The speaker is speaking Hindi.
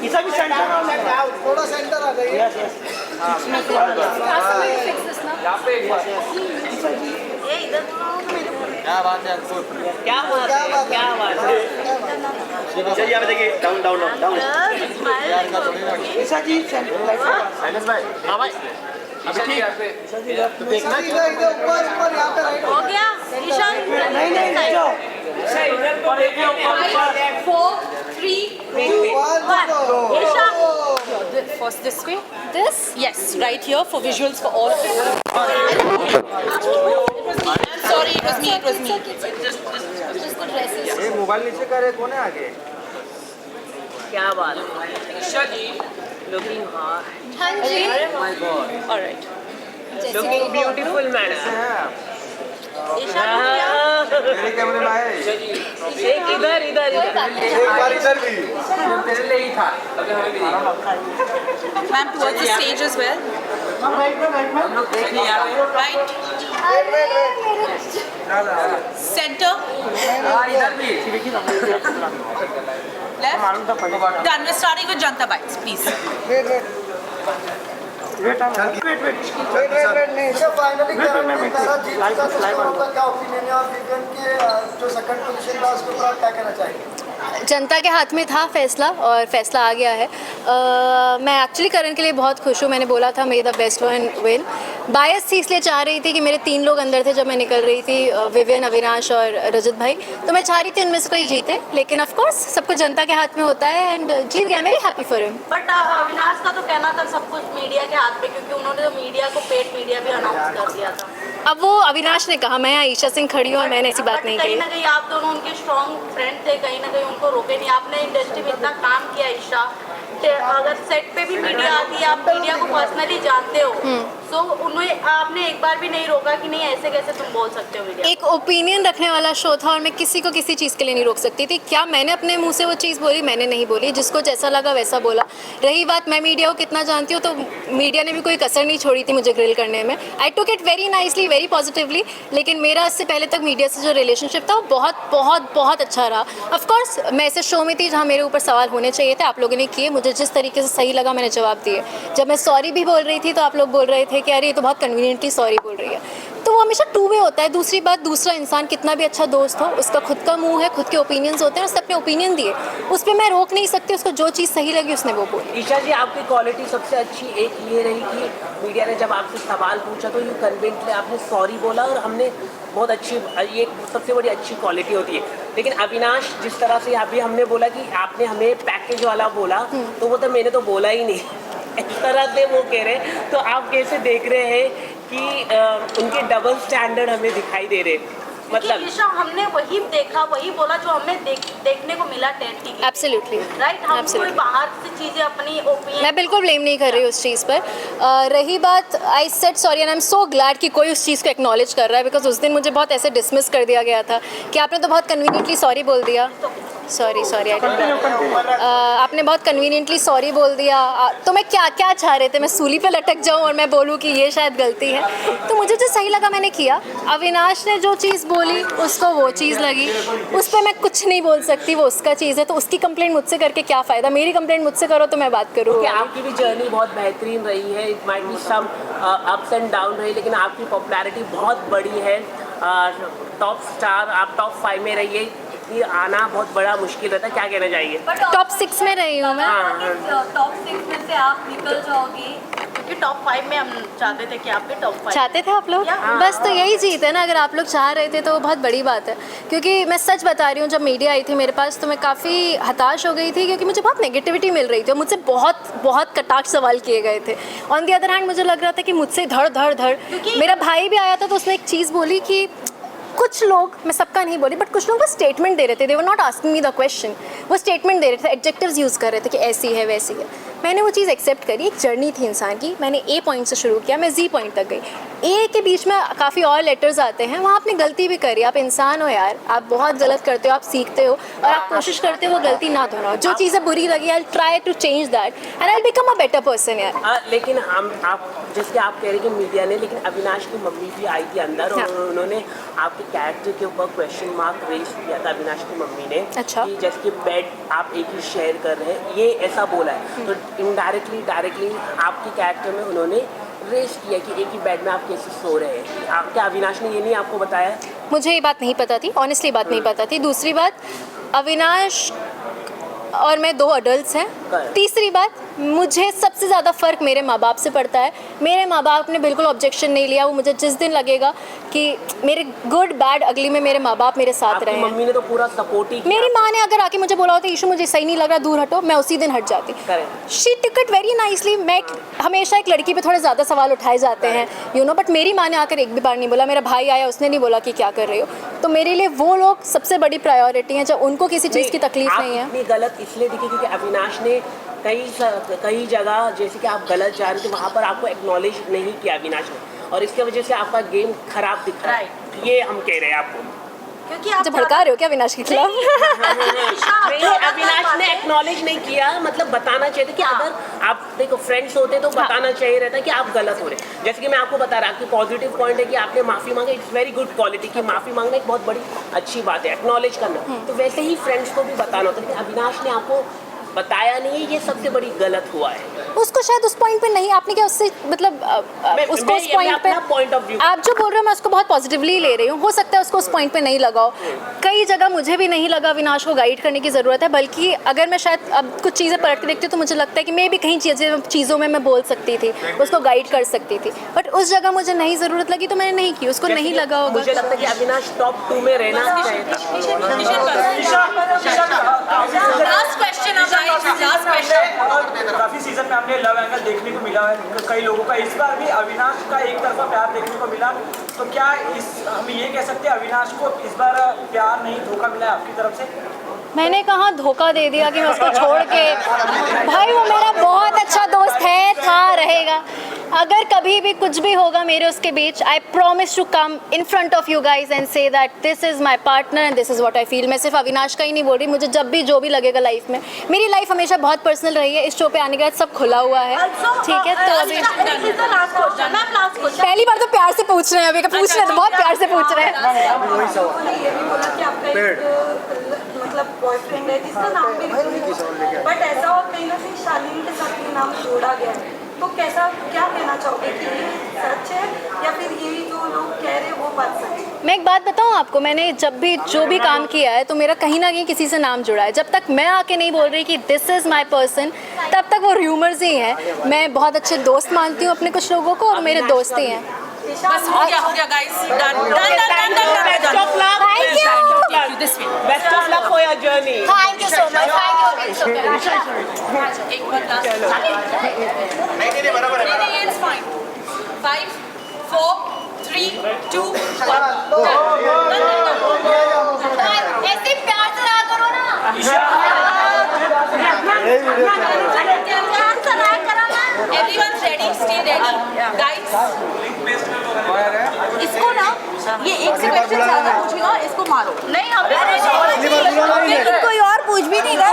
ईशा भी सेंटर थोड़ा सेंटर आ जाइए। यहाँ पे एक बार क्या बात है अंकुर, क्या बात है, क्या बात है। चलिए आप देखिए डाउन डाउन डाउन ईशा जी सेंटर एनएस भाई। हाँ भाई अभी ठीक है तो देखना इधर ऊपर ऊपर यहाँ पे राइट हो गया ईशा नहीं नहीं जाओ 4 3 2 1 Isha first this way this yes right here for visuals for all sorry it was me just the dresses ये मोबाइल नीचे करे कौन है आगे। क्या बात है ईशा जी, लुकिंग हॉट, हाँ जी my god, alright looking beautiful madam. Isha मेरे कैमरे में आए एक इधर इधर एक बार इधर भी तेरे लिए ही था। ma'am towards the stage as well हम लोग देख लिया right center हाँ इधर भी left done we're starting with Janta Bites please wait नहीं ईशा फाइनली तेरा जीत का तो आपका क्या ओपिनियन है और विवेन के जो सेकंड पोजीशन था उसके ऊपर आप क्या कहना चाहेंगे? जनता के हाथ में था फैसला और फैसला आ गया है। मैं एक्चुअली करण के लिए बहुत खुश हूँ। मैंने बोला था may the best one win. Bias थी इसलिए चाह रही थी कि मेरे 3 लोग अंदर थे जब मैं निकल रही थी, विवेन, अविनाश और रजत भाई, तो मैं चाह रही थी उनमें से कोई जीते, लेकिन ऑफ कोर्स सब कुछ जनता के हाथ में होता है एंड जीत गया। Very happy for him. But Avinash का तो कहना था सब कुछ मीडिया के हाथ में क्योंकि उन्होंने तो मीडिया को पेड मीडिया भी अनाउंस कर दिया था। अब वो अविनाश ने कहा, मैं यहाँ ईशा सिंह खड़ी हूँ और मैंने ऐसी बात नहीं कहीं कही। ना कहीं आप दोनों उनके स्ट्रॉन्ग फ्रेंड थे, कहीं ना कहीं उनको रोके नहीं। आपने इंडस्ट्री में इतना काम किया ईशा, अगर सेट पे भी मीडिया आती है, आप मीडिया को पर्सनली जानते हो, तो उन्हें आपने एक बार भी नहीं रोका कि नहीं ऐसे कैसे तुम बोल सकते हो मीडिया। एक ओपिनियन रखने वाला शो था और मैं किसी को किसी चीज़ के लिए नहीं रोक सकती थी। क्या मैंने अपने मुंह से वो चीज़ बोली? मैंने नहीं बोली। जिसको जैसा लगा वैसा बोला। रही बात मैं मीडिया को कितना जानती हूँ, तो मीडिया ने भी कोई कसर नहीं छोड़ी थी मुझे ग्रिल करने में। I took it very nicely, very positively. लेकिन मेरा इससे पहले तक मीडिया से जो रिलेशनशिप था वो बहुत बहुत बहुत अच्छा रहा। ऑफकोर्स मैं ऐसे शो में थी जहाँ मेरे ऊपर सवाल होने चाहिए थे, आप लोगों ने किए। मुझे जिस तरीके से सही लगा मैंने जवाब दिए। जब मैं सॉरी भी बोल रही थी तो आप लोग बोल रहे थे कि अरे ये तो बहुत कन्वीनियंटली सॉरी बोल रही है। तो वो हमेशा 2 वे होता है। दूसरी बात, दूसरा इंसान कितना भी अच्छा दोस्त हो, उसका खुद का मुंह है, खुद के ओपिनियंस होते हैं, उसने अपने ओपिनियन दिए, उस पर मैं रोक नहीं सकती। उसको जो चीज़ सही लगी उसने वो बोली। ईशा जी, आपकी क्वालिटी सबसे अच्छी एक ये रही कि मीडिया ने जब आपसे सवाल पूछा तो यू कन्विंसली आपने सॉरी बोला और हमने बहुत अच्छी, ये सबसे बड़ी अच्छी क्वालिटी होती है। लेकिन अविनाश, जिस तरह से अभी हमने बोला कि आपने हमें पैकेज वाला बोला, तो वो तो मैंने तो बोला ही नहीं, इस तरह से वो कह रहे। तो आप कैसे देख रहे हैं कि उनके डबल स्टैंडर्ड हमें दिखाई दे रहे? मतलब ईशा, हमने वही देखा, वही बोला जो हमें देखने को मिला टेंटी की। एब्सोल्युटली राइट, हम कोई बाहर से चीज़ें अपनी ओपिनियन, मैं बिल्कुल ब्लेम नहीं कर रही उस चीज़ पर। रही बात, I said sorry and I am so glad कि कोई उस चीज़ को एक्नॉलेज कर रहा है, बिकॉज उस दिन मुझे बहुत ऐसे डिसमिस कर दिया गया था कि आपने तो बहुत कन्वीनियंटली सॉरी बोल दिया। सॉरी आपने बहुत कन्वीनियंटली सॉरी बोल दिया। तो मैं क्या चाह रहे थे? मैं सूली पे लटक जाऊं और मैं बोलूं कि ये शायद गलती है? तो मुझे जो सही लगा मैंने किया। अविनाश ने जो चीज़ बोली उसको वो चीज़ लगी, उस पर मैं कुछ नहीं बोल सकती, वो उसका चीज़ है। तो उसकी कंप्लेंट मुझसे करके क्या फ़ायदा? मेरी कंप्लेंट मुझसे करो तो मैं बात करूँ। आपकी भी जर्नी बहुत बेहतरीन रही है, it might be some ups and down रही, लेकिन आपकी पॉपुलैरिटी बहुत बड़ी है। टॉप स्टार, आप टॉप 5 में रही है, ये आना बहुत बड़ा मुश्किल रहता है। क्या कहना चाहिए? टॉप 6 में रही हूँ मैं। टॉप 6 में से आप निकल जाओगी क्योंकि टॉप 5 में हम चाहते थे कि आप भी टॉप 5 चाहते थे आप लोग। बस तो यही जीत है ना। अगर आप लोग चाह रहे थे तो वो बहुत बड़ी बात है। क्योंकि मैं सच बता रही हूँ, जब मीडिया आई थी मेरे पास तो मैं काफ़ी हताश हो गई थी क्योंकि मुझे बहुत नेगेटिविटी मिल रही थी। मुझसे बहुत कटाक्ष सवाल किए गए थे। ऑन दी अदर हैंड मुझे लग रहा था कि मुझसे धड़। मेरा भाई भी आया था तो उसने एक चीज़ बोली कि कुछ लोग, मैं सबका नहीं बोली, बट कुछ लोग वो स्टेटमेंट दे रहे थे। They were not asking me the question, वो स्टेटमेंट दे रहे थे, एडजेक्टिव्स यूज़ कर रहे थे कि ऐसी है वैसी है। मैंने वो चीज़ एक्सेप्ट करी। एक जर्नी थी इंसान की, मैंने ए पॉइंट से शुरू किया, मैं जी पॉइंट तक गई। ए के बीच में काफ़ी और लेटर्स आते हैं, वहाँ आपने गलती भी करी। आप इंसान हो यार, आप बहुत गलत करते हो, आप सीखते हो और आप कोशिश करते हो वो गलती ना दोहराओ। जो चीज़ें बुरी लगी I try to change that and I become a better person यार। लेकिन आप जैसे आप कह रहे हैं कि मीडिया ने, लेकिन अविनाश की मम्मी भी आई थी अंदर और उन्होंने आपके कैरेक्टर के ऊपर क्वेश्चन मार्क रेज किया था अविनाश की मम्मी ने। अच्छा। कि जैसे कि बेड आप एक ही शेयर कर रहे हैं, ये ऐसा बोला है। तो इनडायरेक्टली डायरेक्टली आपके कैरेक्टर में उन्होंने रेस किया कि एक ही बेड में आप कैसे सो रहे हैं। क्या अविनाश ने ये नहीं आपको बताया? मुझे ये बात नहीं पता थी, ऑनेस्टली बात नहीं पता थी। दूसरी बात, अविनाश और मैं 2 अडल्ट्स हैं। तीसरी बात, मुझे सबसे ज़्यादा फ़र्क मेरे माँ बाप से पड़ता है। मेरे माँ बाप ने बिल्कुल ऑब्जेक्शन नहीं लिया। वो मुझे जिस दिन लगेगा कि मेरे गुड बैड अगली में मेरे माँ बाप मेरे साथ रहे हैं। मम्मी ने तो पूरा सपोर्ट ही किया। मेरी माँ ने अगर आके मुझे बोला होता ईशू मुझे सही नहीं लग रहा, दूर हटो, मैं उसी दिन हट जाती। She took it very nicely. मैं हमेशा एक लड़की पे थोड़े ज़्यादा सवाल उठाए जाते हैं यू नो, बट मेरी माँ ने आकर एक भी बार नहीं बोला। मेरा भाई आया, उसने नहीं बोला कि क्या कर रहे हो। तो मेरे लिए वो लोग सबसे बड़ी प्रायोरिटी हैं, जब उनको किसी चीज़ की तकलीफ नहीं है। इतनी गलत इसलिए दिखी क्योंकि अविनाश ने कई जगह जैसे कि आप गलत जा रहे थे वहाँ पर आपको एक्नॉलेज नहीं किया अविनाश ने, और इसकी वजह से आपका गेम खराब दिख रहा है। ये हम कह रहे हैं आपको, क्योंकि आप जब भड़का रहे हो क्या अविनाश के खिलाफ? अविनाश ने एक्नॉलेज नहीं किया, मतलब बताना चाहिए था कि अगर आप देखो फ्रेंड्स होते तो बताना चाहिए रहता कि आप गलत हो रहे। जैसे कि मैं आपको बता रहा कि पॉजिटिव पॉइंट है कि आपने माफ़ी मांगा, इट्स वेरी गुड क्वालिटी कि माफ़ी मांगना एक बहुत बड़ी अच्छी बात है, एक्नॉलेज करना। तो वैसे ही फ्रेंड्स को भी बताना होता है, लेकिन अविनाश ने आपको बताया नहीं है, ये सबसे बड़ी गलत हुआ है। उसको शायद उस पॉइंट पे नहीं, आपने क्या उससे मतलब उसको उस पॉइंट पे आप जो बोल रहे हो मैं उसको बहुत पॉजिटिवली ले रही हूँ। हो सकता है उसको उस पॉइंट पे नहीं लगा हो। कई जगह मुझे भी नहीं लगा अविनाश को गाइड करने की ज़रूरत है, बल्कि अगर मैं शायद अब कुछ चीज़ें पलट के देखती हूँ तो मुझे लगता है कि मैं भी कहीं चीज़ों में मैं बोल सकती थी, उसको गाइड कर सकती थी, बट उस जगह मुझे नहीं ज़रूरत लगी तो मैंने नहीं की। उसको नहीं लगा होगा। मुझे लगता है कि अविनाश टॉप 2 में रहना चाहिए था। काफी सीजन में हमने लव एंगल देखने को मिला है कई लोगों का, इस बार भी अविनाश का एक तरफा प्यार देखने को मिला। तो क्या हम ये कह सकते हैं अविनाश को इस बार प्यार नहीं धोखा मिला है आपकी तरफ से? मैंने कहाँ धोखा दे दिया कि मैं उसको छोड़ के, भाई वो मेरा बहुत अच्छा दोस्त है, था, रहेगा। अगर कभी भी कुछ भी होगा मेरे उसके बीच, I promise to come in front of you guys and say that this is my partner and this is what I feel. मैं सिर्फ अविनाश का ही नहीं बोल रही, मुझे जब भी जो भी लगेगा लाइफ में, मेरी लाइफ हमेशा बहुत पर्सनल रही है। इस शो पे आने के बाद सब खुला हुआ है, ठीक है। तो अभी पहली बार तो प्यार से पूछ रहे हैं, अभी का पूछ रहे हैं तो बहुत प्यार से पूछ रहे हैं। मतलब बॉयफ्रेंड है जिसका नाम भी बट ऐसा और कहीं ना कहीं शालीन के साथ ये नाम जोड़ा गया है, तो कैसा क्या कहना चाहोगे कि ये सच है या फिर यही जो लोग कह रहे हैं वो बात सच है? मैं एक बात बताऊं आपको, मैंने जब भी जो भी काम किया है तो मेरा कहीं ना कहीं किसी से नाम जुड़ा है। जब तक मैं आके नहीं बोल रही कि दिस इज़ माई पर्सन, तब तक वो र्यूमर्स ही हैं। मैं बहुत अच्छे दोस्त मानती हूँ अपने कुछ लोगों को और मेरे दोस्त ही हैं। बस हो गया guys, done. Best of luck for your journey. Thank you so much. Thank you so much. एक बार नहीं बराबर है, it's fine. 5 4 3 2 1 ऐसे प्यार से रहा करो ना। Everyone ready? Stay ready, guys. इसको ना ये एक से क्वेश्चन ज्यादा पूछेगा, इसको मारो। नहीं हम कोई और पूछ भी नहीं रहा।